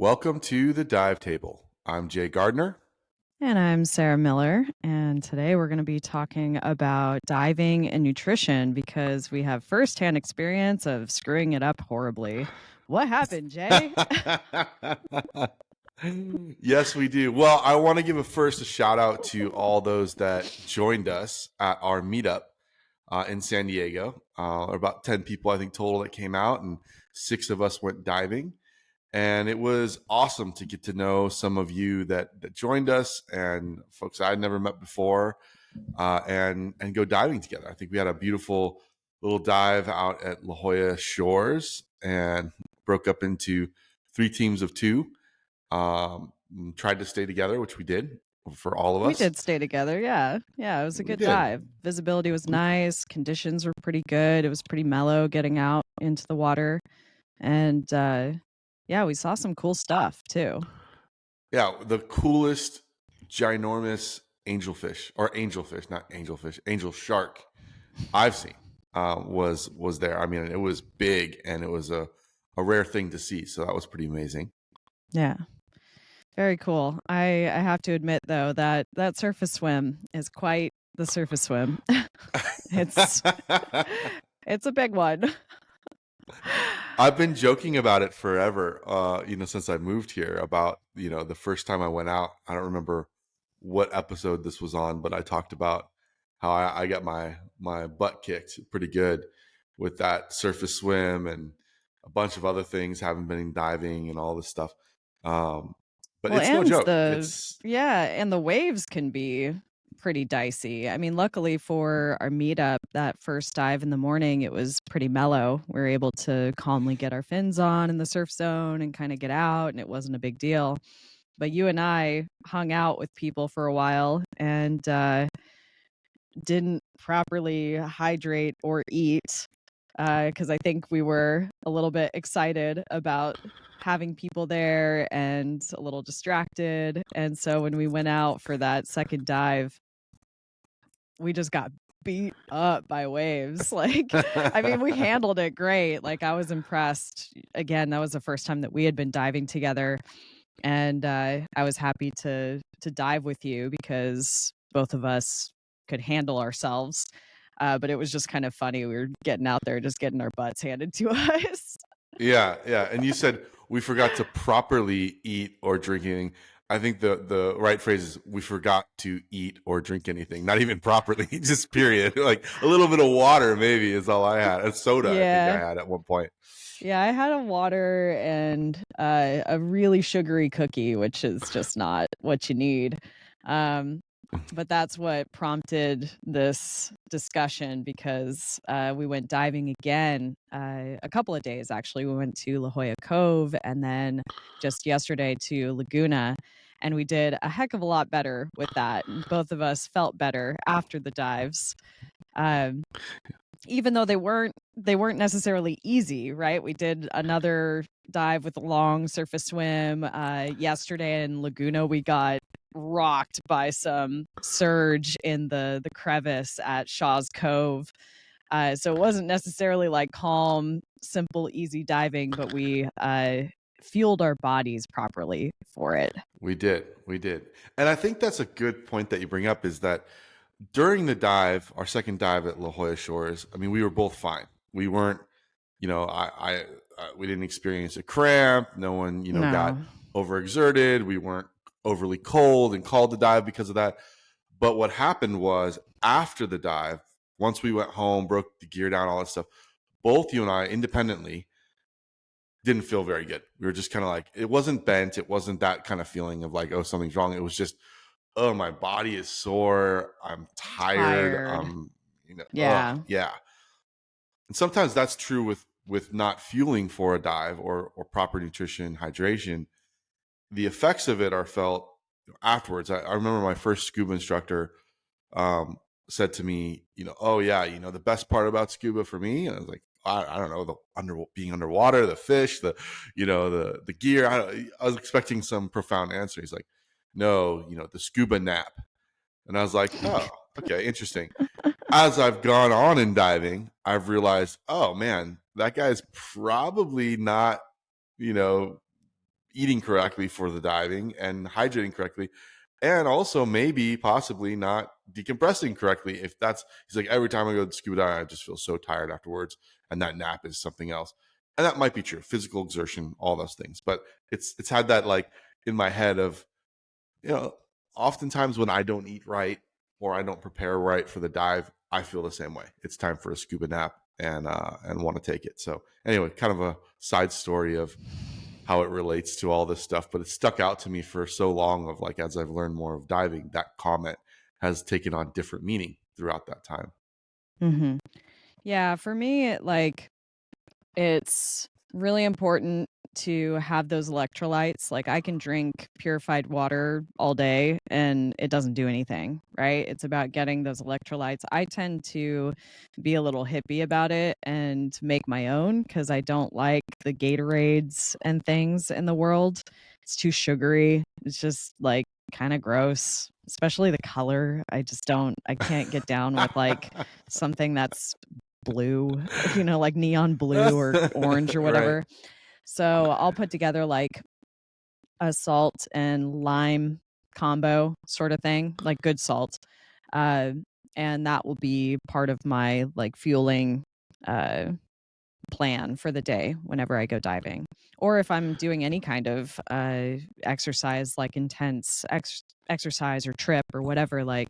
Welcome to the Dive Table. I'm Jay Gardner. And I'm Sarah Miller. And today we're going to be talking about diving and nutrition because we have firsthand experience of screwing it up horribly. What happened, Jay? Yes, we do. Well, I want to give a shout out to all those that joined us at our meetup in San Diego. About 10 people, I think, total that came out, and 6 of us went diving. And it was awesome to get to know some of you that joined us and folks I'd never met before, and go diving together. I think we had a beautiful little dive out at La Jolla Shores and broke up into 3 teams of 2. Tried to stay together, which we did for all of us. We did stay together. Yeah. It was a good dive. Visibility was nice. Conditions were pretty good. It was pretty mellow getting out into the water. And we saw some cool stuff too. Yeah, the coolest ginormous angel shark I've seen was there. I mean, it was big and it was a rare thing to see. So that was pretty amazing. Yeah. Very cool. I have to admit though that surface swim is quite the surface swim. It's a big one. I've been joking about it forever, since I moved here, about, the first time I went out. I don't remember what episode this was on, but I talked about how I got my butt kicked pretty good with that surface swim and a bunch of other things, having been diving and all this stuff. But it's no joke. And the waves can be pretty dicey. I mean, luckily for our meetup, that first dive in the morning, it was pretty mellow. We were able to calmly get our fins on in the surf zone and kind of get out, and it wasn't a big deal. But you and I hung out with people for a while and didn't properly hydrate or eat because I think we were a little bit excited about having people there and a little distracted. And so when we went out for that second dive, we just got beat up by waves. Like, I mean, we handled it great. Like, I was impressed. Again, that was the first time that we had been diving together. And I was happy to dive with you because both of us could handle ourselves. But it was just kind of funny. We were getting out there, just getting our butts handed to us. Yeah. And you said we forgot to properly eat or drink anything. I think the right phrase is we forgot to eat or drink anything, not even properly, just period. Like a little bit of water maybe is all I had. A soda, I think I had at one point. Yeah, I had a water and a really sugary cookie, which is just not what you need. But that's what prompted this discussion because we went diving again a couple of days, actually. We went to La Jolla Cove and then just yesterday to Laguna. And we did a heck of a lot better with that. Both of us felt better after the dives. Even though they weren't necessarily easy, right? We did another dive with a long surface swim yesterday in Laguna. We got rocked by some surge in the crevice at Shaw's Cove. So it wasn't necessarily like calm, simple, easy diving, but we fueled our bodies properly for it. We did. And I think that's a good point that you bring up, is that during the dive, our second dive at La Jolla Shores, I mean, we were both fine. We weren't, we didn't experience a cramp. No one, got overexerted. We weren't overly cold and called to dive because of that. But what happened was after the dive, once we went home, broke the gear down, all that stuff, both you and I independently didn't feel very good. We were just kind of like, it wasn't bent. It wasn't that kind of feeling of like, oh, something's wrong. It was just, oh, my body is sore. I'm tired. Yeah. And sometimes that's true with not fueling for a dive or proper nutrition, hydration. The effects of it are felt afterwards. I remember my first scuba instructor said to me, oh yeah, the best part about scuba for me, and I was like, I don't know, being underwater, the fish, the gear. I was expecting some profound answer. He's like, no, the scuba nap. And I was like, oh, okay, interesting. As I've gone on in diving, I've realized, oh man, that guy's probably not, eating correctly for the diving and hydrating correctly, and also maybe possibly not decompressing correctly. If that's, he's like, every time I go to scuba dive, I just feel so tired afterwards, and that nap is something else. And that might be true, physical exertion, all those things. But it's had that like in my head of, you know, oftentimes when I don't eat right or I don't prepare right for the dive, I feel the same way. It's time for a scuba nap and want to take it. So anyway, kind of a side story of how it relates to all this stuff, but it stuck out to me for so long of like, as I've learned more of diving, that comment has taken on different meaning throughout that time. Hmm. Yeah, for me, like it's really important to have those electrolytes. Like I can drink purified water all day and it doesn't do anything, right? It's about getting those electrolytes. I tend to be a little hippie about it and make my own because I don't like the Gatorades and things in the world. It's too sugary. It's just like kind of gross, especially the color. I can't get down with like something that's blue, like neon blue or orange or Right. whatever. So I'll put together like a salt and lime combo sort of thing, like good salt. Uh, and that will be part of my like fueling uh, plan for the day whenever I go diving. Or if I'm doing any kind of exercise, like intense exercise or trip or whatever, like,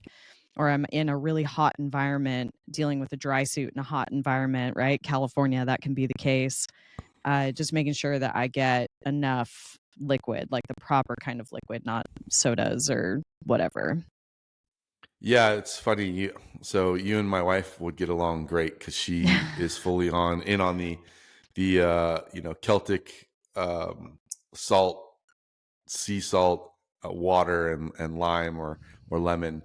or I'm in a really hot environment dealing with a dry suit in a hot environment, right? California, that can be the case. Just making sure that I get enough liquid, like the proper kind of liquid, not sodas or whatever. Yeah, it's funny. So you and my wife would get along great because she is fully on in on the Celtic salt, sea salt, water and lime or lemon.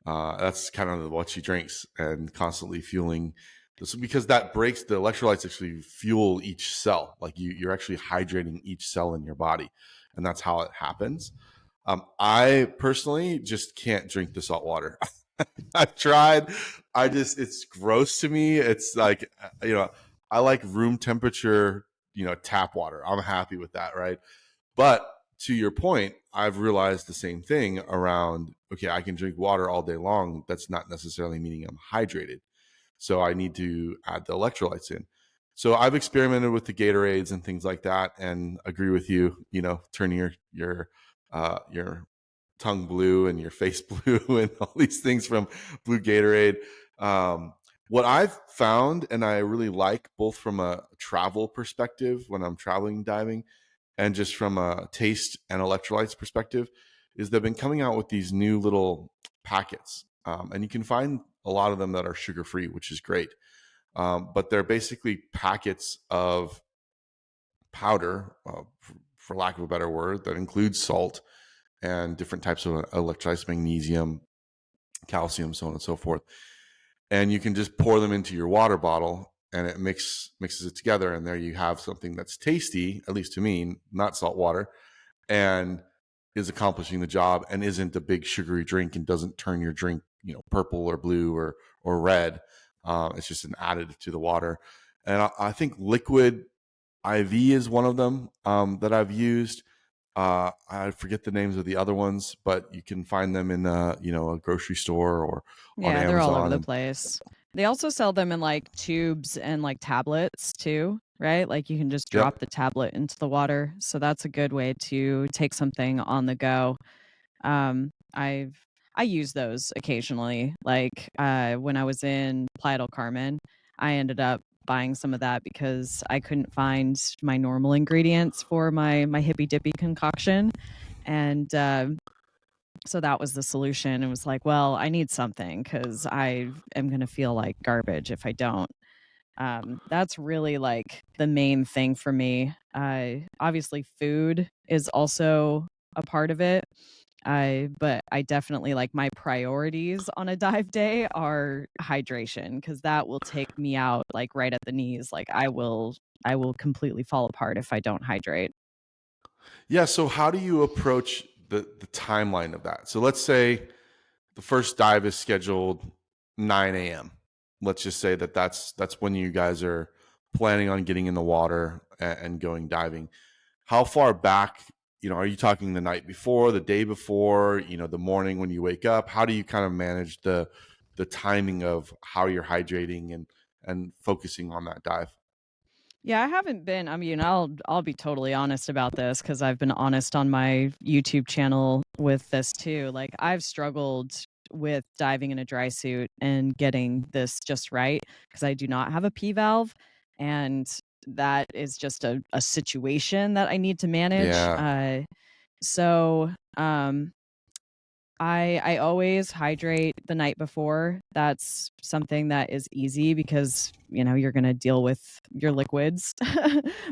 That's kind of what she drinks and constantly fueling this because that breaks the electrolytes actually fuel each cell. Like you're actually hydrating each cell in your body, and that's how it happens. I personally just can't drink the salt water. I've tried. It's gross to me. It's like, I like room temperature, tap water. I'm happy with that, right? But to your point, I've realized the same thing around, okay, I can drink water all day long. That's not necessarily meaning I'm hydrated. So I need to add the electrolytes in. So I've experimented with the Gatorades and things like that, and agree with you. Turning your tongue blue and your face blue and all these things from blue Gatorade. Um, what I've found, and I really like, both from a travel perspective when I'm traveling diving, and just from a taste and electrolytes perspective, is they've been coming out with these new little packets, and you can find a lot of them that are sugar free, which is great. But they're basically packets of powder, for lack of a better word, that includes salt and different types of electrolytes, magnesium, calcium, so on and so forth. And you can just pour them into your water bottle and it mixes it together. And there you have something that's tasty, at least to me, not salt water, and is accomplishing the job and isn't a big sugary drink and doesn't turn your drink, purple or blue or red. It's just an additive to the water. And I think liquid IV is one of them that I've used. I forget the names of the other ones, but you can find them in a grocery store or on Yeah, they're all over Amazon. the And place. They also sell them in like tubes and like tablets too, right? Like you can just drop yep, the tablet into the water. So that's a good way to take something on the go. I use those occasionally. Like when I was in Playa del Carmen, I ended up buying some of that because I couldn't find my normal ingredients for my hippy dippy concoction. And so that was the solution. It was like, well, I need something because I am going to feel like garbage if I don't. That's really like the main thing for me. Obviously, food is also a part of it. But I definitely like my priorities on a dive day are hydration because that will take me out like right at the knees. Like I will completely fall apart if I don't hydrate. yeah. So how do you approach the timeline of that? So let's say the first dive is scheduled 9 a.m. Let's just say that's when you guys are planning on getting in the water and going diving. How far back are you talking the night before, the day before, the morning when you wake up? How do you kind of manage the timing of how you're hydrating and focusing on that dive? Yeah, I haven't been. I mean, I'll be totally honest about this because I've been honest on my YouTube channel with this too. Like I've struggled with diving in a dry suit and getting this just right because I do not have a P valve, and that is just a situation that I need to manage. Yeah. So I always hydrate the night before. That's something that is easy because, you're gonna deal with your liquids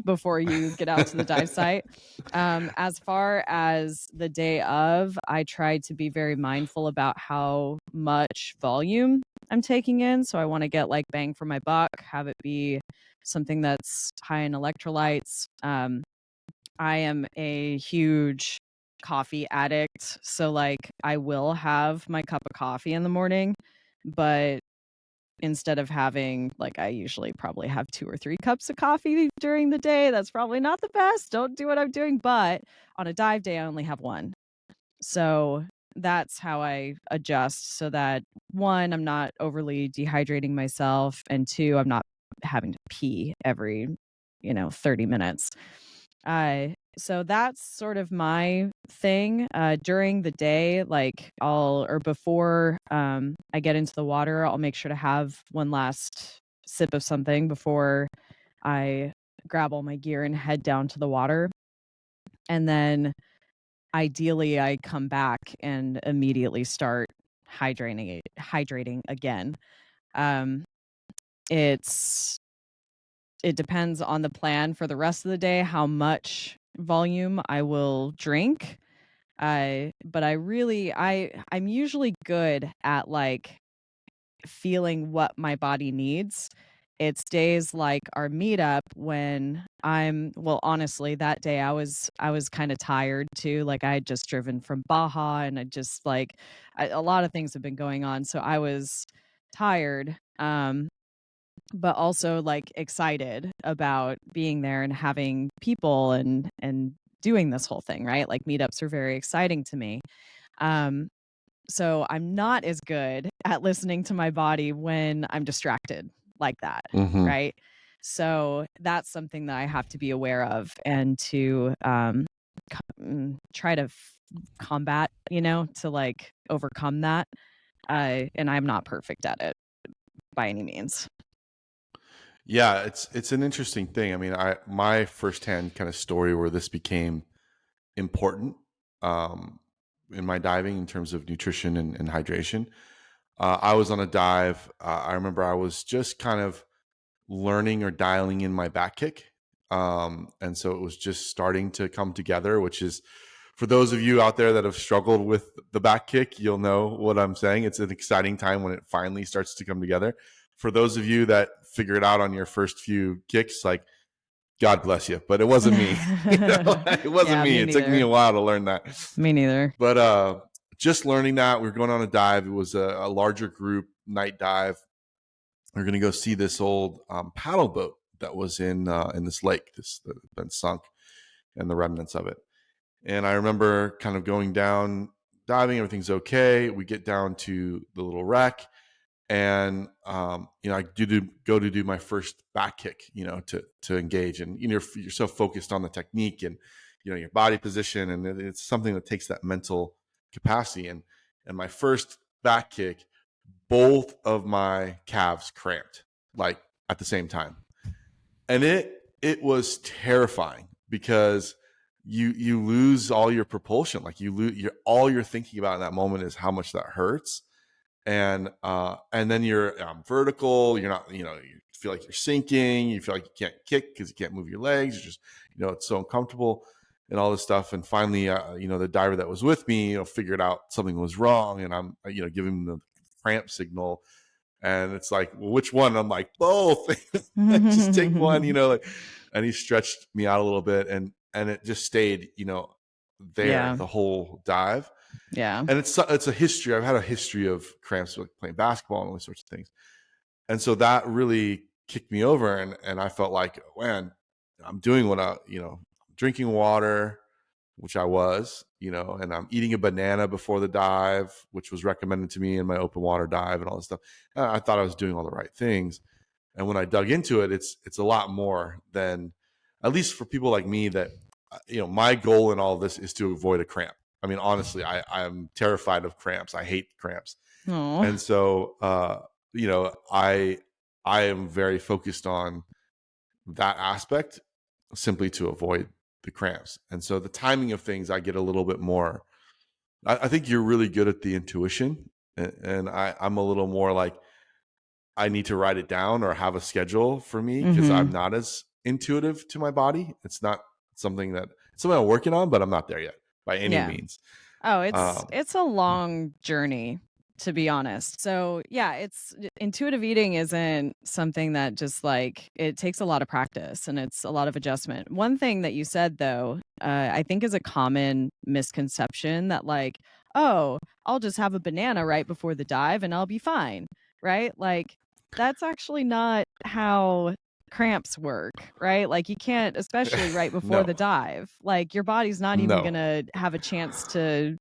before you get out to the dive site. As far as the day of, I try to be very mindful about how much volume I'm taking in. So I wanna get, like, bang for my buck, have it be something that's high in electrolytes. I am a huge coffee addict, so, like, I will have my cup of coffee in the morning, but instead of having like, I usually probably have 2 or 3 cups of coffee during the day. That's probably not the best, don't do what I'm doing, but on a dive day, I only have 1. So, that's how I adjust so that, 1, I'm not overly dehydrating myself, and 2, I'm not having to pee every, 30 minutes. So that's sort of my thing. During the day, like before I get into the water, I'll make sure to have one last sip of something before I grab all my gear and head down to the water. And then ideally I come back and immediately start hydrating again. Um, it's it depends on the plan for the rest of the day, how much volume I will drink. But I'm usually good at like feeling what my body needs. It's days like our meetup when honestly, that day I was kind of tired too. Like I had just driven from Baja and I just a lot of things have been going on. So I was tired. But also like excited about being there and having people and doing this whole thing, right? Like meetups are very exciting to me. Um so I'm not as good at listening to my body when I'm distracted like that, Hmm. right? So that's something that I have to be aware of and to try to combat, to like overcome that. And I'm not perfect at it by any means. Yeah, it's an interesting thing. I mean, my firsthand kind of story where this became important um, in my diving in terms of nutrition and hydration. I was on a dive. I remember I was just kind of learning or dialing in my back kick. And so it was just starting to come together, which is for those of you out there that have struggled with the back kick, you'll know what I'm saying. It's an exciting time when it finally starts to come together. For those of you that figure it out on your first few kicks, like God bless you, but it wasn't me. It wasn't Yeah, me. me It took me neither. a while to learn that. Me neither. But just learning that we were going on a dive. It was a larger group night dive. We are going to go see this old paddle boat that was in this lake, this that had been sunk, and the remnants of it. And I remember kind of going down, diving. Everything's okay. We get down to the little wreck, and I go to do my first back kick, to engage, and you're so focused on the technique and your body position, and it's something that takes that mental capacity. And my first back kick, both of my calves cramped like at the same time, and it was terrifying because you lose all your propulsion, like you lose all you're thinking about in that moment is how much that hurts, and then you're vertical, you're not, you feel like you're sinking, you feel like you can't kick because you can't move your legs, you're just, it's so uncomfortable and all this stuff. And finally, the diver that was with me, figured out something was wrong, and I'm, giving him the cramp signal, and it's like, well, which one? I'm like, both. Just take one, and he stretched me out a little bit, and it just stayed, there Yeah. the whole dive. Yeah. And it's a history. I've had a history of cramps, like playing basketball and all these sorts of things. And so that really kicked me over, and I felt like, man, I'm doing what drinking water, which I was, and I'm eating a banana before the dive, which was recommended to me in my open water dive and all this stuff. And I thought I was doing all the right things. And when I dug into it, it's a lot more than, at least for people like me, that my goal in all of this is to avoid a cramp. I mean, honestly, I'm terrified of cramps. I hate cramps. Oh, And so I am very focused on that aspect, simply to avoid the cramps. And so the timing of things, I get a little bit more. I think you're really good at the intuition, and I'm a little more like, I need to write it down or have a schedule for me, because I'm not as intuitive to my body. It's not something I'm working on, but I'm not there yet by any yeah. means. Oh, Um, it's a long journey, to be honest. So, yeah, it's intuitive eating isn't something that just like it takes a lot of practice and it's a lot of adjustment. One thing that you said though, I think is a common misconception that like, oh, I'll just have a banana right before the dive and I'll be fine, right? Like that's actually not how cramps work, right? Like you can't, especially right before no, the dive, like your body's not even no, gonna have a chance to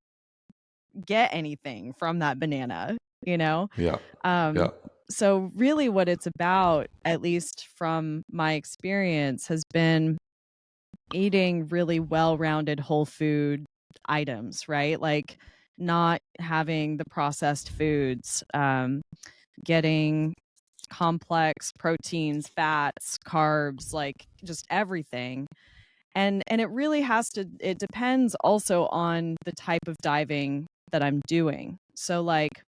get anything from that banana, you know? yeah, Um, yeah, so really what it's about, at least from my experience, has been eating really well-rounded whole food items, right? Like not having the processed foods, getting complex proteins, fats, carbs, like just everything. And it really has to, it depends also on the type of diving that I'm doing. So like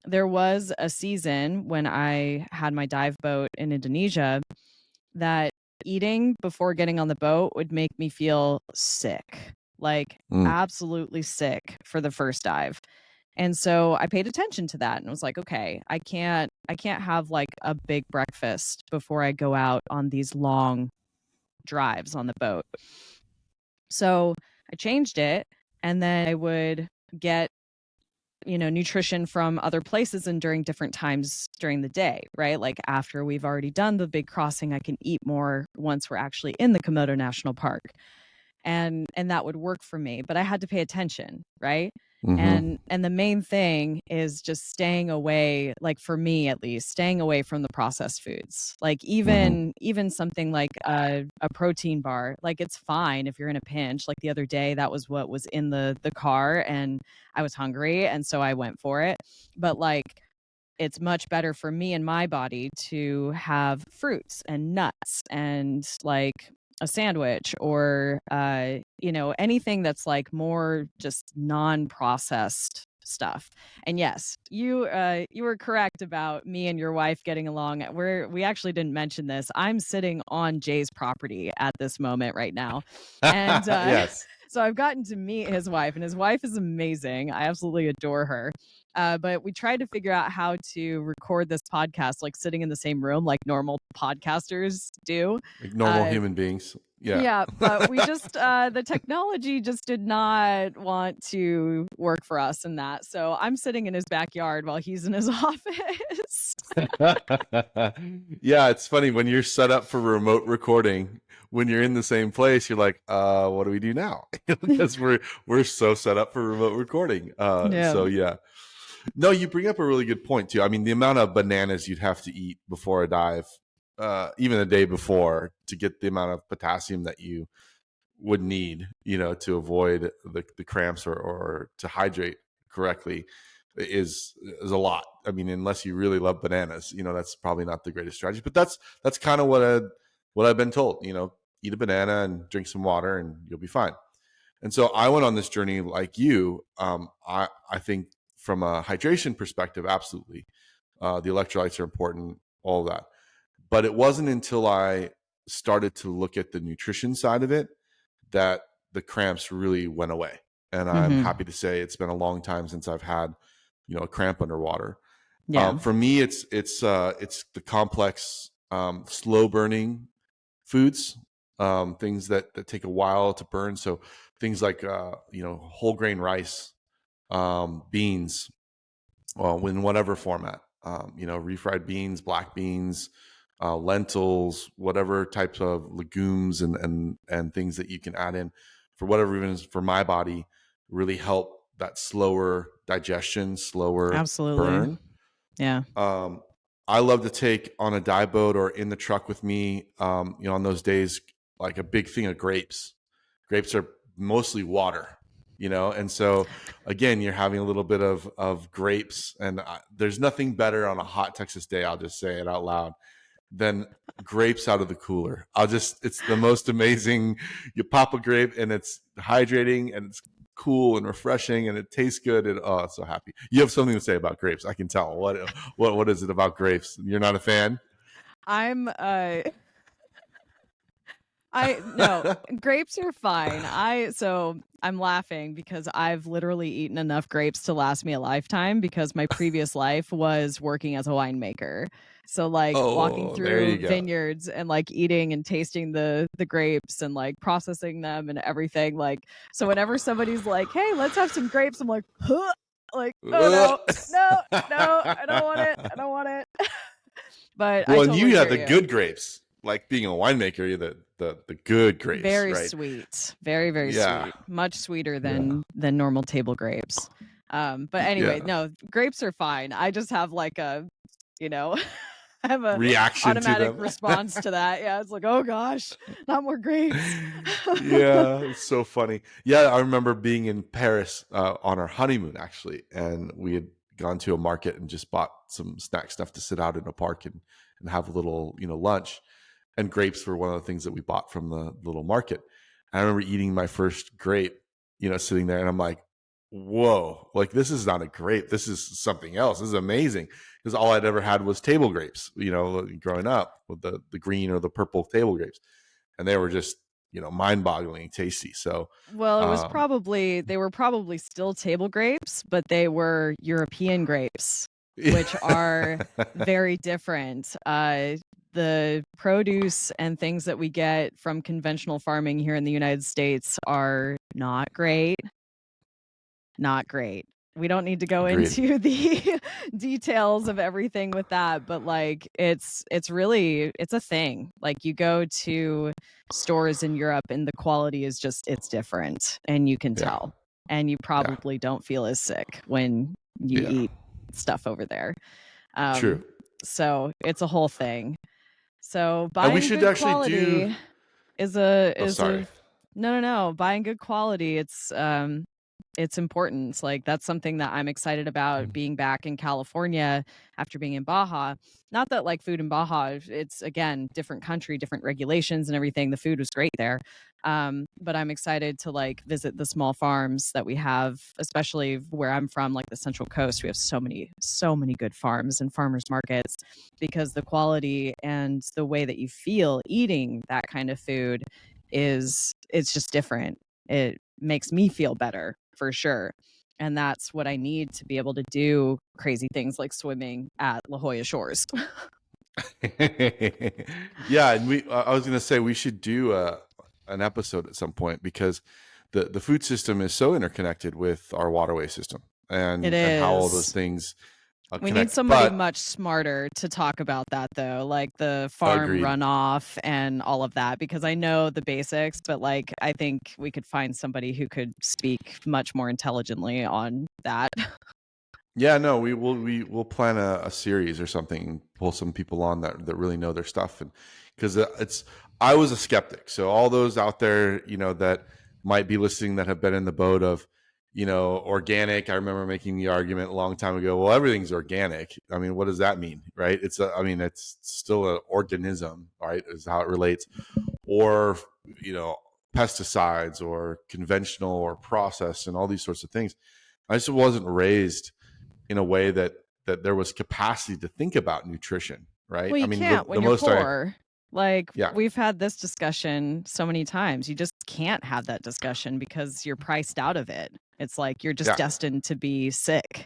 there was a season when I had my dive boat in Indonesia that eating before getting on the boat would make me feel sick, like mm, absolutely sick for the first dive. And so I paid attention to that and was like, okay, I can't have like a big breakfast before I go out on these long drives on the boat. So I changed it, and then I would get, nutrition from other places and during different times during the day, right? Like after we've already done the big crossing, I can eat more once we're actually in the Komodo National Park. And that would work for me, but I had to pay attention, right? mm-hmm, And the main thing is just staying away, like for me at least, staying away from the processed foods. Like mm-hmm. even something like a protein bar, like it's fine if you're in a pinch. Like the other day, that was what was in the car, and I was hungry, and so I went for it. But like it's much better for me and my body to have fruits and nuts and like a sandwich or anything that's like more just non-processed stuff. And yes, you were correct about me and your wife getting along. We actually didn't mention this. I'm sitting on Jay's property at this moment right now, and Yes, so I've gotten to meet his wife, and his wife is amazing. I absolutely adore her. But we tried to figure out how to record this podcast like sitting in the same room like normal podcasters do. like normal Uh, human beings. Yeah. yeah, but we just the technology just did not want to work for us in that. So I'm sitting in his backyard while he's in his office. Yeah, it's funny when you're set up for remote recording. When you're in the same place, you're like, what do we do now? Because we're so set up for remote recording. Yeah. So yeah. No, you bring up a really good point too. I mean, the amount of bananas you'd have to eat before a dive, even the day before, to get the amount of potassium that you would need, to avoid the cramps, or to hydrate correctly, is a lot. I mean, unless you really love bananas, that's probably not the greatest strategy. But that's kind of what I've been told. Eat a banana and drink some water, and you'll be fine. And so I went on this journey like you. I think from a hydration perspective, absolutely, the electrolytes are important, all of that. But it wasn't until I started to look at the nutrition side of it that the cramps really went away. And I'm Hmm. happy to say it's been a long time since I've had, a cramp underwater. Yeah. For me, it's the complex, slow burning foods, things that take a while to burn. So things like whole grain rice, beans, in whatever format, refried beans, black beans, lentils, whatever types of legumes and things that you can add in for whatever reason, for my body, really help that slower digestion, slower Absolutely. burn. Yeah. Um, I love to take on a dive boat or in the truck with me, on those days, like a big thing of grapes. Grapes are mostly water, and so again, you're having a little bit of grapes, and there's nothing better on a hot Texas day. I'll just say it out loud than grapes out of the cooler. It's the most amazing. You pop a grape and it's hydrating and it's cool and refreshing and it tastes good. And oh, I'm so happy. You have something to say about grapes. I can tell. What is it about grapes? You're not a fan? I'm no, grapes are fine. I'm laughing because I've literally eaten enough grapes to last me a lifetime because my previous life was working as a winemaker. So like walking Oh, there you through go. vineyards and like eating and tasting the grapes and like processing them and everything. Like so whenever somebody's like, "Hey, let's have some grapes," I'm like, "Huh?" Like, "Oh no. No, no, I don't want it. I don't want it." But I Well, and totally you have hear the you. good grapes. Like being a winemaker, you're the good grapes, Very right? sweet. Very, very Yeah. sweet. Much sweeter Yeah. than normal table grapes. But anyway, Yeah. no, grapes are fine. I just have like you know, I have a Reaction to automatic them. response to that. Yeah, it's like, "Oh gosh, not more grapes." Yeah, it's so funny. Yeah, I remember being in Paris on our honeymoon actually, and we had gone to a market and just bought some snack stuff to sit out in a park and have a little, lunch. And grapes were one of the things that we bought from the little market. And I remember eating my first grape, sitting there, and I'm like, "Whoa! Like this is not a grape. This is something else. This is amazing." Because all I'd ever had was table grapes, growing up with the green or the purple table grapes, and they were just mind-boggling tasty. So, Well, um, they were probably still table grapes, but they were European grapes, yeah. which are very different. The produce and things that we get from conventional farming here in the United States are not great. Not great. We don't need to go Agreed. into the details of everything with that, but like it's a thing. Like you go to stores in Europe and the quality is just it's different and you can Yeah, tell. And you yeah, probably don't feel as sick when you yeah. eat stuff over there. True. Um so it's a whole thing. So And we buying should good actually do. quality is a Oh, is sorry. a no, no, no. Buying good quality, it's important. Like that's something that I'm excited about being back in California after being in Baja. Not that like food in Baja, it's again different country, different regulations and everything. The food was great there. But I'm excited to like visit the small farms that we have, especially where I'm from, like the Central Coast. We have so many good farms and farmers markets because the quality and the way that you feel eating that kind of food it's just different. It makes me feel better for sure. And that's what I need to be able to do crazy things like swimming at La Jolla Shores. Yeah, and I was going to say we should do an episode at some point because the food system is so interconnected with our waterway system It and how all those is. things We need connect. somebody But much smarter to talk about that though, like the farm agreed. runoff and all of that, because I know the basics, but like I think we could find somebody who could speak much more intelligently on that. Yeah, no, we'll plan a series or something, pull some people on that really know their stuff, and because I was a skeptic, so all those out there, that might be listening that have been in the boat of, organic. I remember making the argument a long time ago. Well, everything's organic. I mean, what does that mean, right? I mean, it's still an organism, right? Is how it relates, or pesticides or conventional or processed and all these sorts of things. I just wasn't raised in a way that there was capacity to think about nutrition, right? Well, I you mean, can't the when you're most I poor. Like, yeah, we've had this discussion so many times. You just can't have that discussion because you're priced out of it. It's like you're just yeah, destined to be sick,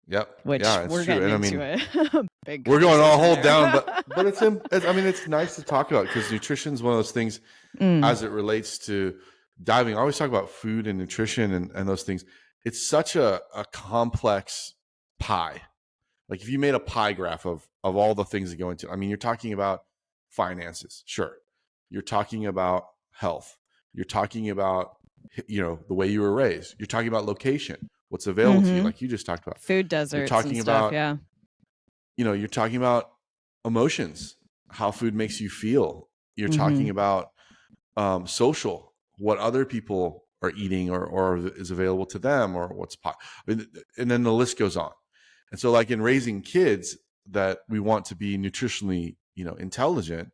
yep, which yeah, it's we're true. getting And I into mean, a big we're going all conversation hold there. down, but I mean, it's nice to talk about because nutrition is one of those things Mm. as it relates to diving. I always talk about food and nutrition and those things. It's such a complex pie. Like if you made a pie graph of all the things that go into, I mean, you're talking about finances, sure. You're talking about health. You're talking about the way you were raised. You're talking about location, what's available to you, Mm-hmm. like you just talked about. Food You're deserts and talking stuff. about, Yeah. you're talking about emotions, how food makes you feel. You're Mm-hmm. talking about social, what other people are eating or is available to them, or and then the list goes on. And so, like in raising kids that we want to be nutritionally, intelligent,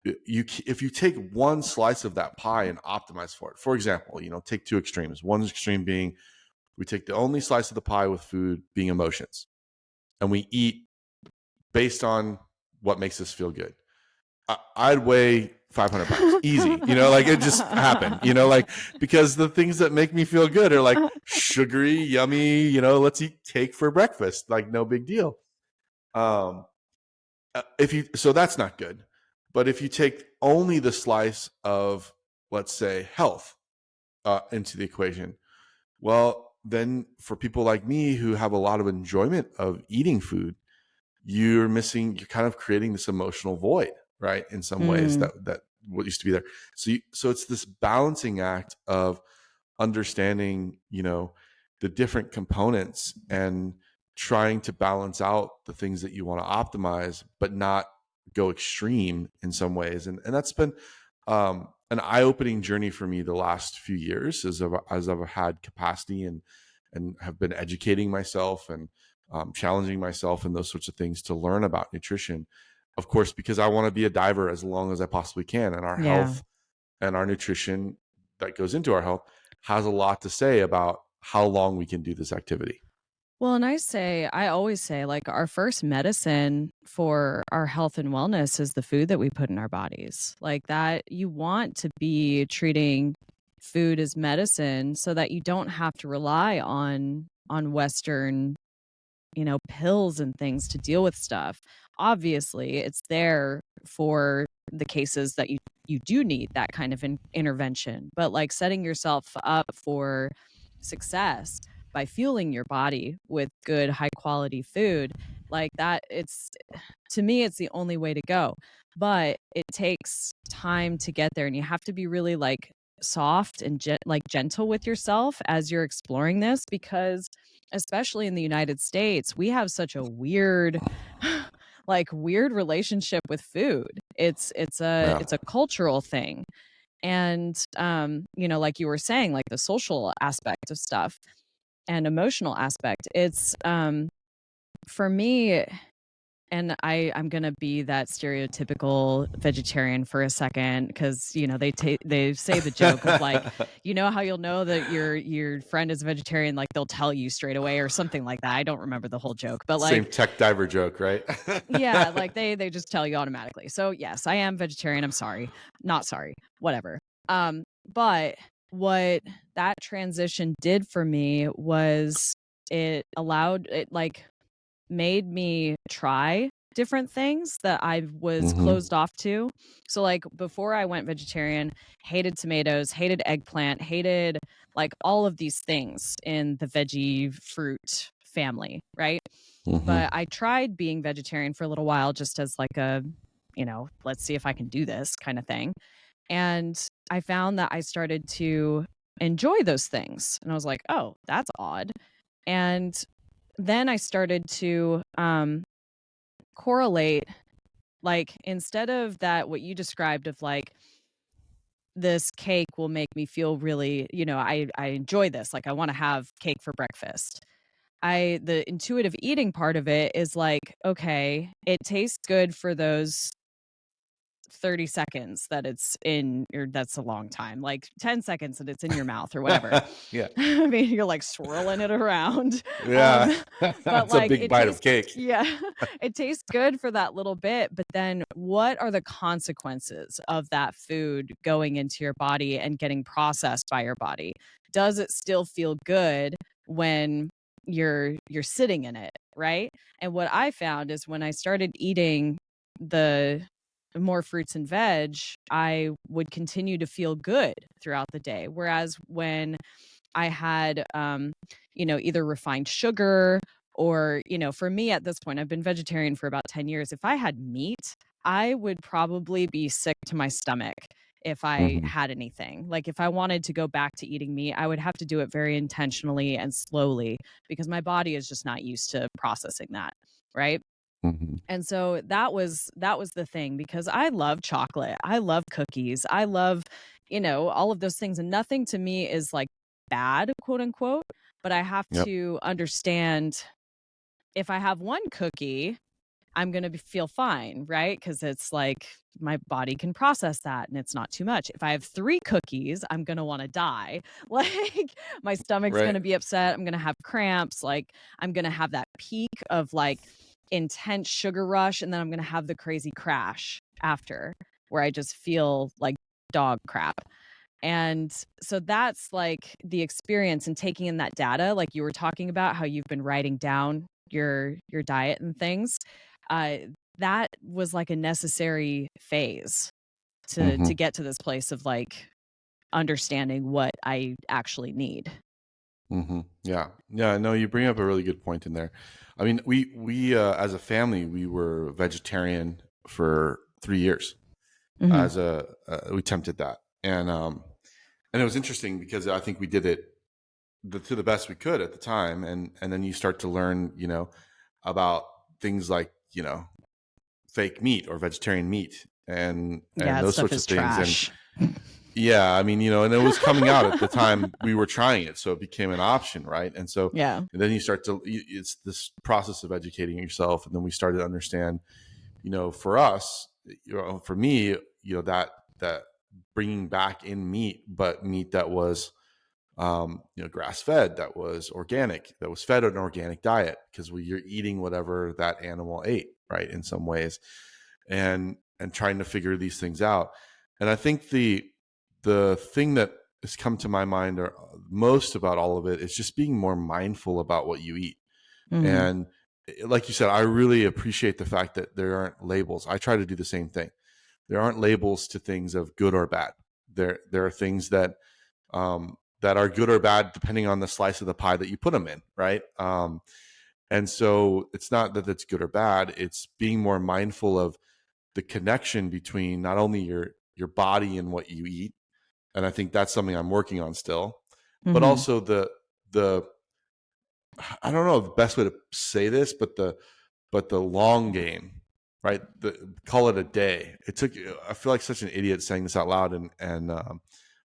if you take one slice of that pie and optimize for it, for example, take two extremes. One extreme being we take the only slice of the pie with food being emotions, and we eat based on what makes us feel good. I'd weigh 500 pounds easy, like it just happened, like, because the things that make me feel good are like sugary, yummy, let's eat cake for breakfast, like no big deal. um so that's not good. But if you take only the slice of, let's say, health into the equation, well, then for people like me who have a lot of enjoyment of eating food, you're kind of creating this emotional void, right? In some ways Mm. that what used to be there. So it's this balancing act of understanding, the different components and trying to balance out the things that you want to optimize, but not go extreme in some ways. And that's been an eye-opening journey for me the last few years as I've had capacity and have been educating myself and challenging myself and those sorts of things to learn about nutrition. Of course, because I want to be a diver as long as I possibly can, and our Yeah. health and our nutrition that goes into our health has a lot to say about how long we can do this activity. Well, and I always say, like, our first medicine for our health and wellness is the food that we put in our bodies. Like, that you want to be treating food as medicine so that you don't have to rely on Western, pills and things to deal with stuff. Obviously, it's there for the cases that you do need that kind of intervention, but like setting yourself up for success by fueling your body with good high quality food, like that, it's, to me, it's the only way to go. But it takes time to get there, and you have to be really like soft and like gentle with yourself as you're exploring this, because especially in the United States, we have such a weird like weird relationship with food. Yeah. It's a cultural thing. And like you were saying, like the social aspect of stuff and emotional aspect. It's for me, and I'm gonna be that stereotypical vegetarian for a second, because they say the joke of like, how you'll know that your friend is a vegetarian, like they'll tell you straight away or something like that. I don't remember the whole joke, but Same like, tech diver joke, right? yeah, like they just tell you automatically. So yes, I am vegetarian. I'm sorry, not sorry, whatever. But what that transition did for me was it like made me try different things that I was Mm-hmm. closed off to. So like before I went vegetarian, hated tomatoes, hated eggplant, hated like all of these things in the veggie fruit family, right? Mm-hmm. But I tried being vegetarian for a little while just as like a, let's see if I can do this kind of thing. And I found that I started to enjoy those things. And I was like, oh, that's odd. And then I started to correlate, like, instead of that, what you described of like, this cake will make me feel really, I enjoy this. Like, I want to have cake for breakfast. The intuitive eating part of it is like, okay, it tastes good for those 30 seconds that it's in your, that's a long time, like 10 seconds that it's in your mouth or whatever. Yeah. I mean, you're like swirling it around. Yeah. But It's a like big it bite of tastes, cake. yeah, it tastes good for that little bit. But then what are the consequences of that food going into your body and getting processed by your body? Does it still feel good when you're sitting in it, right? And what I found is when I started eating the more fruits and veg, I would continue to feel good throughout the day. Whereas when I had, either refined sugar or, for me at this point, I've been vegetarian for about 10 years. If I had meat, I would probably be sick to my stomach. if I Mm-hmm. had anything. Like if I wanted to go back to eating meat, I would have to do it very intentionally and slowly because my body is just not used to processing that, right? Mm-hmm. And so that was the thing because I love chocolate. I love cookies. I love, all of those things and nothing to me is like bad, quote unquote, but I have Yep. to understand if I have one cookie, I'm going to feel fine, right? Because it's like my body can process that and it's not too much. If I have three cookies, I'm going to want to die. Like my stomach's going Right. to be upset. I'm going to have cramps. Like I'm going to have that peak of like intense sugar rush. And then I'm going to have the crazy crash after where I just feel like dog crap. And so that's like the experience and taking in that data, like you were talking about how you've been writing down your diet and things. Uh, that was like a necessary phase to Mm-hmm. to get to this place of like understanding what I actually need. Mm-hmm. Yeah. Yeah. No, you bring up a really good point in there. I mean, we as a family, we were vegetarian for 3 years. Hmm. We attempted that, and it was interesting because I think we did it to the best we could at the time, and then you start to learn, about things like fake meat or vegetarian meat and Yeah, that those stuff sorts is of things. And trash. yeah, I mean, and it was coming out at the time we were trying it, so it became an option, right? And so Yeah. and then you start to it's this process of educating yourself, and then we started to understand, for us, for me, that bringing back in meat, but meat that was grass fed, that was organic, that was fed an organic diet, because you're eating whatever that animal ate, right? In some ways, and trying to figure these things out. And I think the thing that has come to my mind or most about all of it is just being more mindful about what you eat. Hmm. And like you said, I really appreciate the fact that there aren't labels. I try to do the same thing. There aren't labels to things of good or bad. There are things that are good or bad depending on the slice of the pie that you put them in, right? And so it's not that it's good or bad. It's being more mindful of the connection between not only your body and what you eat, and I think that's something I'm working on still, but Hmm. also the I don't know the best way to say this, but the long game, right? Call it a day. It took. I feel like such an idiot saying this out loud, and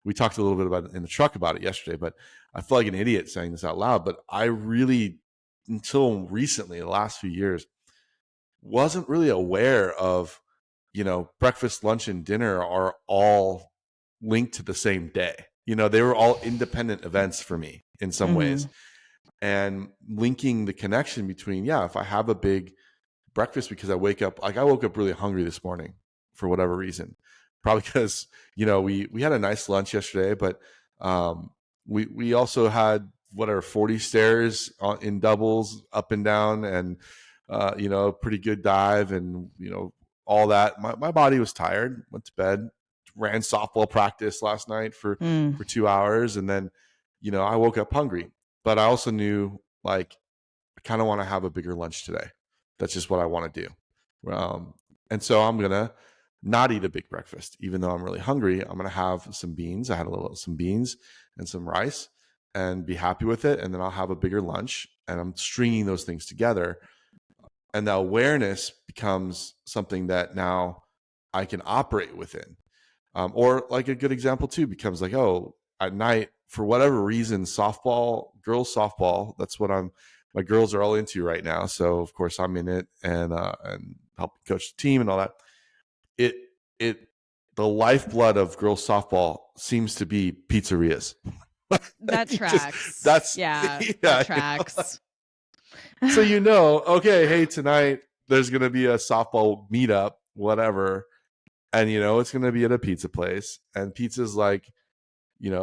we talked a little bit about it in the truck about it yesterday. But I feel like an idiot saying this out loud. But I really, until recently, the last few years, wasn't really aware of, breakfast, lunch, and dinner are all linked to the same day. They were all independent events for me in some Hmm. ways, and linking the connection between, yeah, if I have a big breakfast because I woke up really hungry this morning for whatever reason. Probably because, we had a nice lunch yesterday, but we also had whatever 40 stairs in doubles up and down, and pretty good dive, and all that. My body was tired, went to bed, ran softball practice last night Mm. for 2 hours, and then I woke up hungry. But I also knew, like, I kind of want to have a bigger lunch today. That's just what I want to do. And so I'm going to not eat a big breakfast, even though I'm really hungry. I'm going to have some beans. I had some beans and some rice, and be happy with it. And then I'll have a bigger lunch, and I'm stringing those things together. And the awareness becomes something that now I can operate within. Or like a good example too becomes like, oh, at night, for whatever reason, girls softball, that's what my girls are all into right now. So of course I'm in it, and help coach the team and all that. It it the lifeblood of girls softball seems to be pizzerias. That Just tracks. that's Yeah, that yeah. tracks. So okay, hey, tonight there's gonna be a softball meetup, whatever, and it's gonna be at a pizza place, and pizza's like,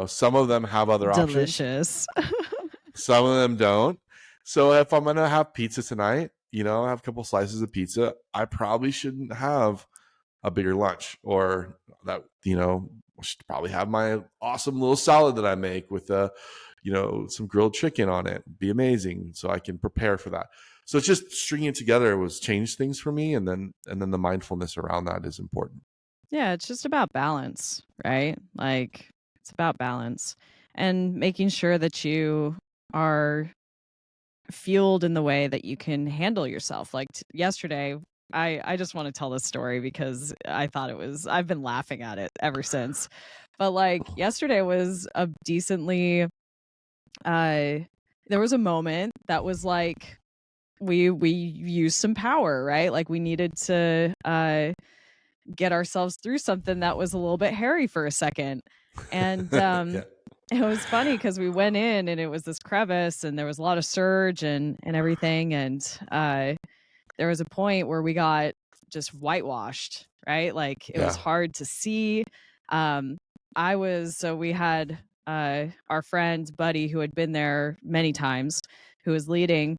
some of them have other options, Delicious. some of them don't. So if I'm gonna have pizza tonight, have a couple slices of pizza, I probably shouldn't have a bigger lunch, or that, I should probably have my awesome little salad that I make with some grilled chicken on it. Be amazing, so I can prepare for that. So it's just stringing it together was changed things for me, and then the mindfulness around that is important. Yeah, it's just about balance, right? Like, it's about balance and making sure that you are fueled in the way that you can handle yourself. Like yesterday, I just want to tell this story because I thought it was, I've been laughing at it ever since. But like yesterday was a decently, uh, there was a moment that was like, we used some power, right? Like we needed to get ourselves through something that was a little bit hairy for a second. And Yeah. it was funny because we went in and it was this crevice and there was a lot of surge and everything. And there was a point where we got just whitewashed, right? Like it was Yeah. hard to see. Um, so we had our friend Buddy who had been there many times, who was leading.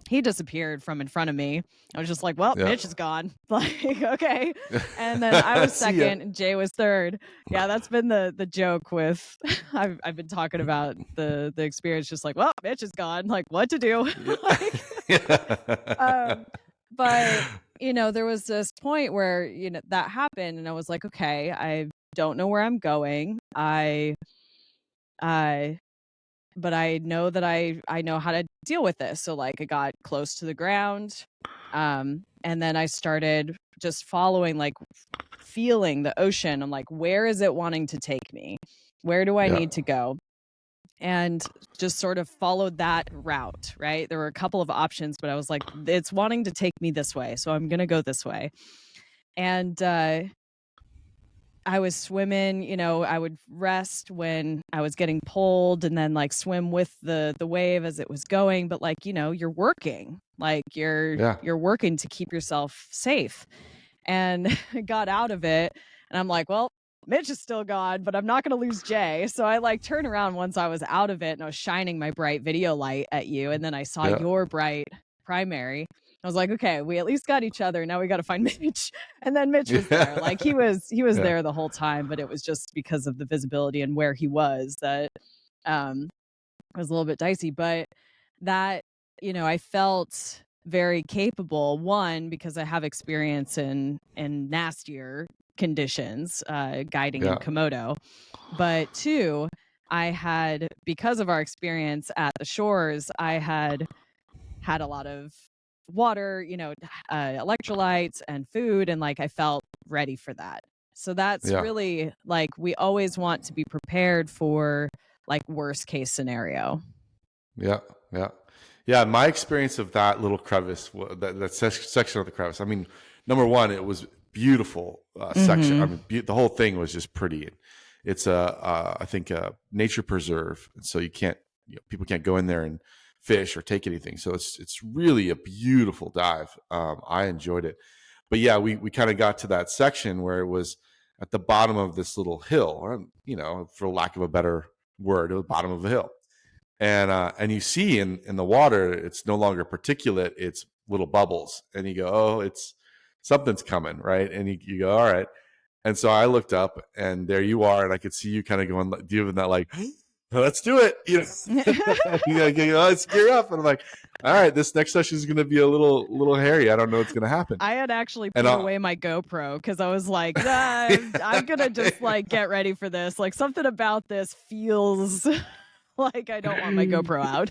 He disappeared from in front of me. I was just like, well, Yeah. Mitch is gone. Like, okay. And then I was See ya. second and Jay was third. Yeah, that's been the joke with I've been talking about the experience, just like, well, Mitch is gone. Like, what to do? Yeah. Like um but there was this point where, that happened and I was like, okay, I don't know where I'm going. I but I know that I know how to deal with this. So like I got close to the ground. And then I started just following, like feeling the ocean. I'm like, where is it wanting to take me? Where do I Yeah. need to go? And just sort of followed that route, right? There were a couple of options, but I was like, it's wanting to take me this way. So I'm going to go this way. And I was swimming, I would rest when I was getting pulled and then like swim with the wave as it was going, but like, you're working. Like Yeah. you're working to keep yourself safe. And got out of it and I'm like, well, Mitch is still gone, but I'm not going to lose Jay. So I like turned around once I was out of it and I was shining my bright video light at you and then I saw Yeah. your bright primary. I was like, okay, we at least got each other. Now we got to find Mitch. And then Mitch was there. Like he was Yeah. there the whole time, but it was just because of the visibility and where he was that um was a little bit dicey. But that, I felt very capable, one, because I have experience in nastier conditions, guiding in Yeah. Komodo. But two, I had, because of our experience at the shores, I had a lot of water, electrolytes and food, and like I felt ready for that. So that's Yeah. really like we always want to be prepared for like worst case scenario. Yeah. Yeah. Yeah. My experience of that little crevice, that section of the crevice. I mean, number one, it was beautiful section. I Mhm. mean, the whole thing was just pretty. It's I think a nature preserve, and so you can't, people can't go in there and fish or take anything. So it's really a beautiful dive. I enjoyed it, but yeah, we kind of got to that section where it was at the bottom of this little hill, or for lack of a better word, it was bottom of a hill, and you see in the water, it's no longer particulate, it's little bubbles, and you go, oh, it's something's coming, right? And you go, all right. And so I looked up, and there you are, and I could see you kind of going, doing that, like, let's do it, let's gear up. And I'm like, all right, this next session is going to be a little hairy. I don't know what's going to happen. I had actually And put away my GoPro because I was like, nah, I'm gonna just like get ready for this. Like something about this feels like I don't want my GoPro out.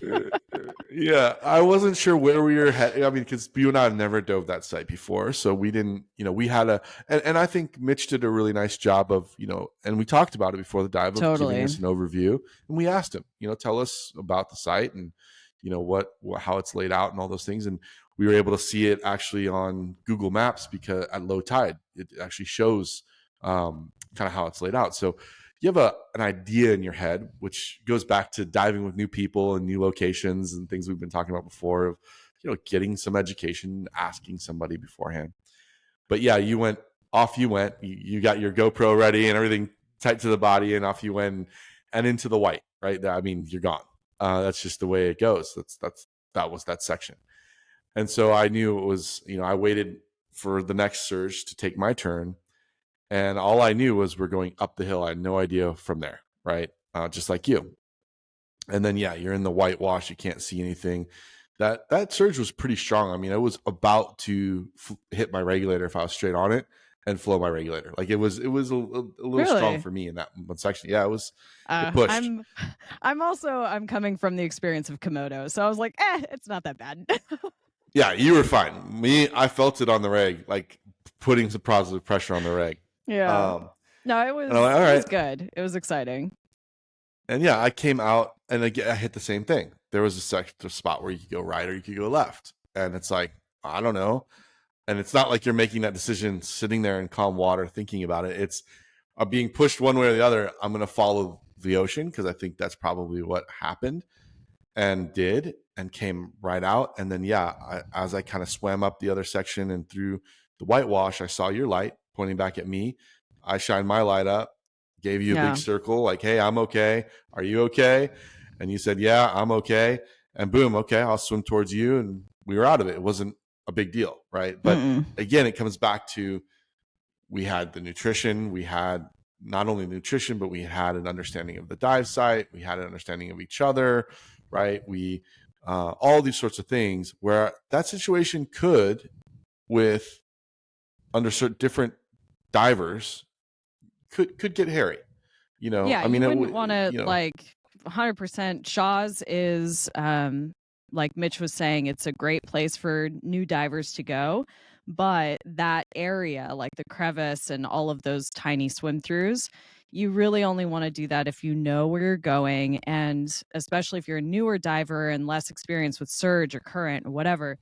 Yeah, I wasn't sure where we were headed. I mean, because you and I have never dove that site before, so we didn't. We had and I think Mitch did a really nice job of, and we talked about it before the dive, of giving Totally. us an overview, and we asked him, tell us about the site and how it's laid out and all those things, and we were able to see it actually on Google Maps, because at low tide it actually shows kind of how it's laid out. So you have an idea in your head, which goes back to diving with new people and new locations and things we've been talking about before, of getting some education, asking somebody beforehand. But yeah, you went you got your GoPro ready and everything tight to the body, and off you went, and into the white, right? I mean, you're gone. That's just the way it goes. That was that section. And so I knew it was, I waited for the next surge to take my turn, and all I knew was we're going up the hill. I had no idea from there, right? Just like you. And then yeah, you're in the whitewash. You can't see anything. That surge was pretty strong. I mean, I was about to hit my regulator if I was straight on it, and flow my regulator. Like it was a little strong Really? for me in that one section. Yeah, it pushed. I'm coming from the experience of Komodo, so I was like, it's not that bad. Yeah, you were fine. Me, I felt it on the reg, like putting some positive pressure on the reg. Yeah. No, And I'm like, all it was right. good. It was exciting. And yeah, I came out and I hit the same thing. There was a spot where you could go right or you could go left. And it's like, I don't know. And it's not like you're making that decision sitting there in calm water thinking about it. It's being pushed one way or the other. I'm going to follow the ocean because I think that's probably what happened and did and came right out. And then, yeah, as I kind of swam up the other section and through the whitewash, I saw your light pointing back at me. I shined my light up, gave you a Yeah. big circle like, hey, I'm okay. Are you okay? And you said, yeah, I'm okay. And boom, okay, I'll swim towards you. And we were out of it. It wasn't a big deal, right? But again, it comes back to we had the nutrition, we had not only nutrition, but we had an understanding of the dive site, we had an understanding of each other, right? We all these sorts of things where that situation could, with under certain different divers, could get hairy. You know, Yeah, I mean, you wouldn't want to, you know, like, 100%. Shaw's is, like Mitch was saying, it's a great place for new divers to go. But that area, like the crevice and all of those tiny swim throughs, you really only want to do that if you know where you're going. And especially if you're a newer diver and less experienced with surge or current or whatever,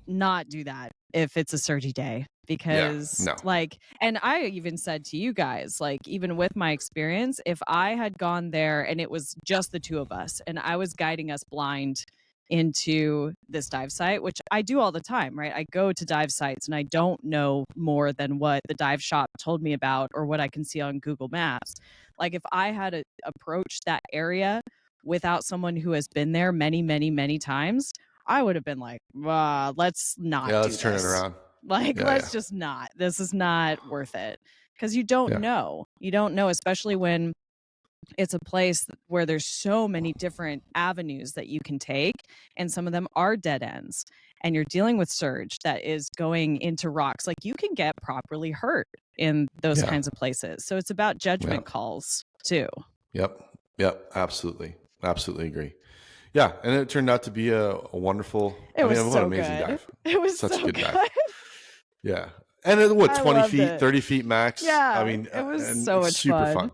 not do that if it's a surgy day. yeah, Because no, like, and I even said to you guys, like, even with my experience, if I had gone there and it was just the two of us and I was guiding us blind into this dive site, which I do all the time, right? I go to dive sites and I don't know more than what the dive shop told me about or what I can see on Google Maps. Like, if I had approached that area without someone who has been there many, many, many times, I would have been like, let's not yeah, do let's turn it this. around. Like, Yeah, let's yeah, just not. This is not worth it. Because you don't yeah, know. You don't know, especially when it's a place where there's so many different avenues that you can take, and some of them are dead ends. And you're dealing with surge that is going into rocks. Like, you can get properly hurt in those yeah, kinds of places. So it's about yeah. judgment calls too. Yep, absolutely, absolutely agree. Yeah, and it turned out to be a wonderful. It I mean, was what an so amazing good. dive! It was Such a so good dive. good. Yeah, and it, what I 20 loved feet, it. 30 feet max. I Yeah, mean, it was and so it's much super fun. fun.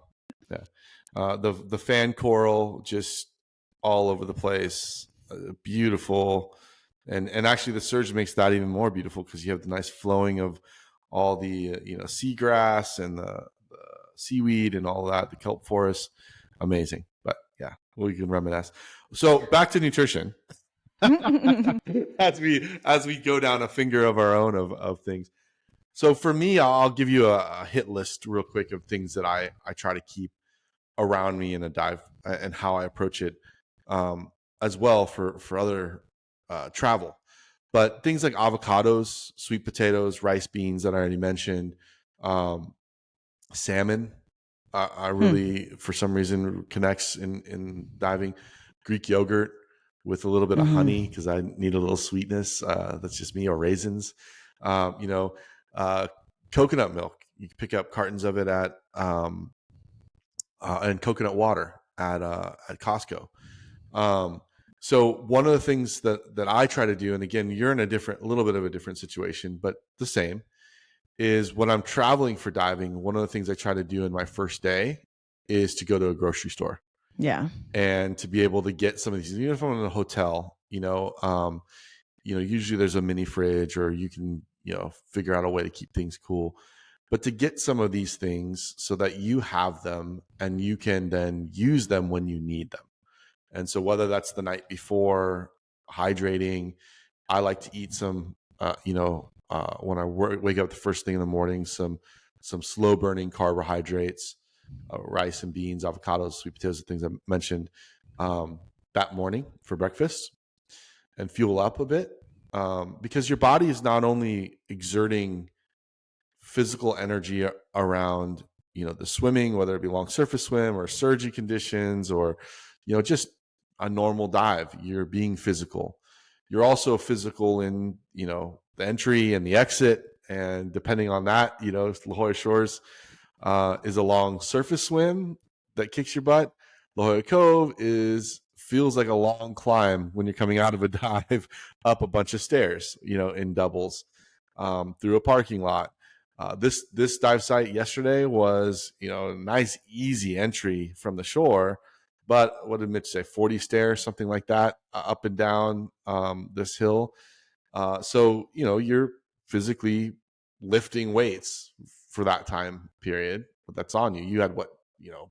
Yeah, the fan coral just all over the place, beautiful, and actually the surge makes that even more beautiful because you have the nice flowing of all the seagrass and the seaweed and all that, the kelp forest, amazing. But yeah, we can reminisce. So back to nutrition. as we go down a finger of our own of things. So for me, I'll give you a hit list real quick of things that I try to keep around me in a dive and how I approach it, as well for other travel. But things like avocados, sweet potatoes, rice beans that I already mentioned, um, salmon. I really, for some reason, connects in diving. Greek yogurt with a little bit of honey because I need a little sweetness. That's just me, or raisins. Um, you know, uh, Coconut milk. You can pick up cartons of it and coconut water at Costco. Um, so one of the things that I try to do, and again, you're in a little bit of a different situation, but the same, is when I'm traveling for diving, one of the things I try to do in my first day is to go to a grocery store Yeah. and to be able to get some of these. Even if I'm in a hotel, usually there's a mini fridge, or you can, figure out a way to keep things cool. But to get some of these things so that you have them and you can then use them when you need them. And so whether that's the night before, hydrating, I like to eat some, when I wake up the first thing in the morning, some slow burning carbohydrates, rice and beans, avocados, sweet potatoes, the things I mentioned that morning for breakfast, and fuel up a bit, because your body is not only exerting physical energy around the swimming, whether it be long surface swim or surgy conditions, or just a normal dive. You're being physical. You're also physical in the entry and the exit And depending on that, if La Jolla Shores is a long surface swim that kicks your butt, La Jolla Cove feels like a long climb when you're coming out of a dive up a bunch of stairs, in doubles, through a parking lot. This dive site yesterday was, a nice easy entry from the shore, but what did Mitch say? 40 stairs, something like that, up and down this hill. So you're physically lifting weights for that time period, but that's on you. You had a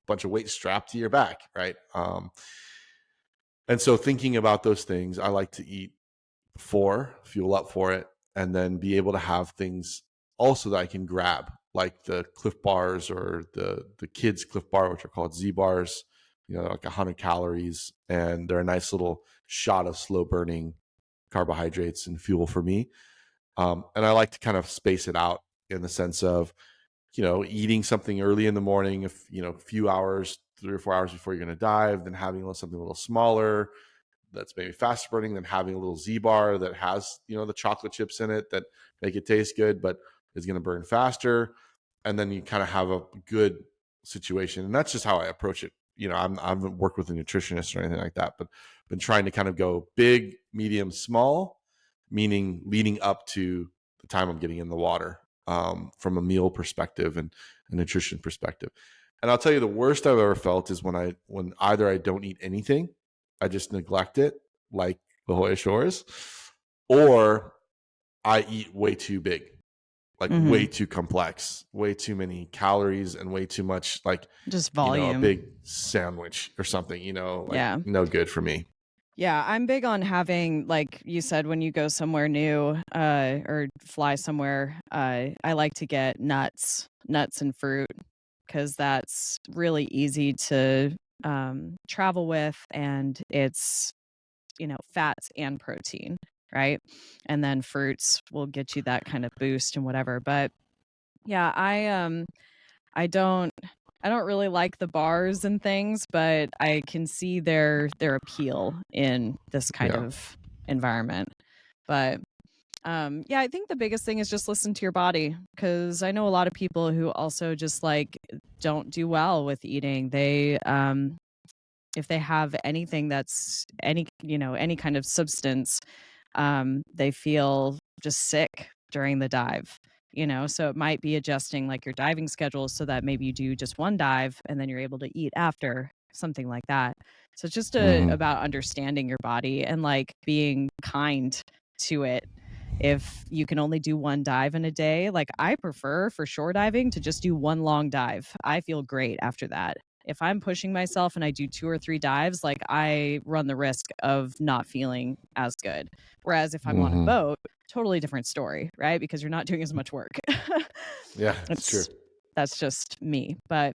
bunch of weights strapped to your back, right? And so thinking about those things, I like to eat before, fuel up for it, and then be able to have things also that I can grab, like the Cliff Bars or the kids Cliff Bar, which are called Z Bars. They're like 100 calories, and they're a nice little shot of slow burning carbohydrates and fuel for me. And I like to kind of space it out in the sense of, eating something early in the morning, a few hours, 3 or 4 hours before you're going to dive, then having something a little smaller that's maybe faster burning, than having a little Z bar that has, the chocolate chips in it that make it taste good, but is going to burn faster. And then you kind of have a good situation. And that's just how I approach it. I haven't worked with a nutritionist or anything like that, but been trying to kind of go big, medium, small, meaning leading up to the time I'm getting in the water, from a meal perspective and a nutrition perspective. And I'll tell you, the worst I've ever felt is when either I don't eat anything, I just neglect it, like La Jolla Shores, or I eat way too big, like way too complex, way too many calories, and way too much, like just volume. A big sandwich or something, Yeah. no good for me. Yeah, I'm big on having, like you said, when you go somewhere new or fly somewhere, I like to get nuts and fruit, because that's really easy to travel with, and it's, fats and protein, right? And then fruits will get you that kind of boost and whatever. But yeah, I don't really like the bars and things, but I can see their appeal in this kind of environment. But yeah, I think the biggest thing is just listen to your body, because I know a lot of people who also just don't do well with eating. They if they have anything that's any kind of substance, they feel just sick during the dive. So it might be adjusting like your diving schedule so that maybe you do just one dive and then you're able to eat after, something like that. So it's just about understanding your body and being kind to it. If you can only do one dive in a day, I prefer for shore diving to just do one long dive. I feel great after that. If I'm pushing myself and I do 2 or 3 dives, I run the risk of not feeling as good. Whereas if I'm on a boat, totally different story, right? Because you're not doing as much work. Yeah, it's true. That's just me. But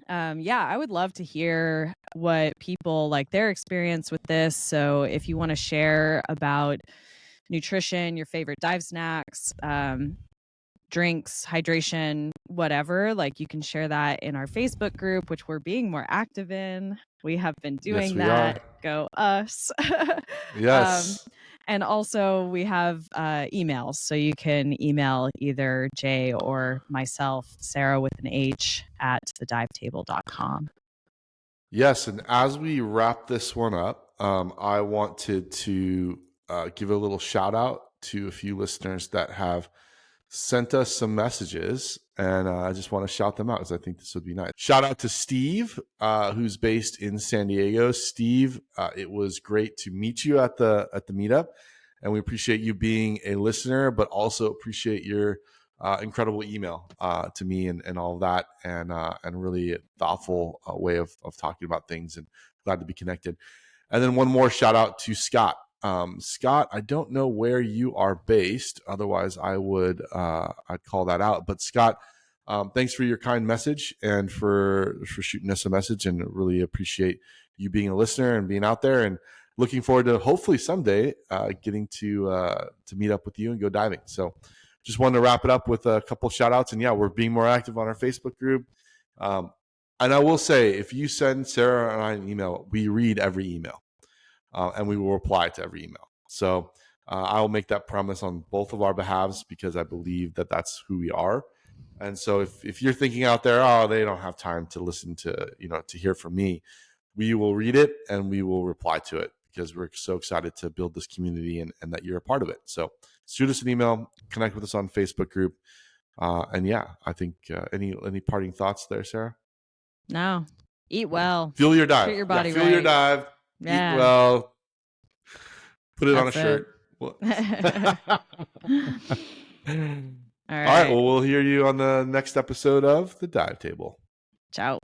yeah, I would love to hear what people their experience with this. So if you want to share about nutrition, your favorite dive snacks, drinks, hydration, whatever, you can share that in our Facebook group, which we're being more active in. We have been doing that. Go us. Yes. And also we have emails, so you can email either Jay or myself, Sarah with an H, at thedivetable.com. Yes, and as we wrap this one up, I wanted to give a little shout out to a few listeners that have sent us some messages, and I just want to shout them out because I think this would be nice. Shout out to Steve, who's based in San Diego. Steve, it was great to meet you at the meetup, and we appreciate you being a listener, but also appreciate your incredible email to me and all of that, and really thoughtful way of talking about things, and glad to be connected. And then one more shout out to Scott. Scott, I don't know where you are based. Otherwise, I'd call that out. But Scott, thanks for your kind message and for shooting us a message, and really appreciate you being a listener and being out there, and looking forward to hopefully someday getting to meet up with you and go diving. So just wanted to wrap it up with a couple shout outs. And yeah, we're being more active on our Facebook group. And I will say, if you send Sarah and I an email, we read every email. And we will reply to every email. So I will make that promise on both of our behalves because I believe that that's who we are. And so if you're thinking out there, oh, they don't have time to listen to, to hear from me, we will read it and we will reply to it because we're so excited to build this community and that you're a part of it. So shoot us an email, connect with us on Facebook group. And yeah, I think any parting thoughts there, Sarah? No. Eat well. Fuel your dive. Treat your body fuel right. your dive. Yeah. Eat well. Put it on a That's shirt. All All right. Well, we'll hear you on the next episode of The Dive Table. Ciao.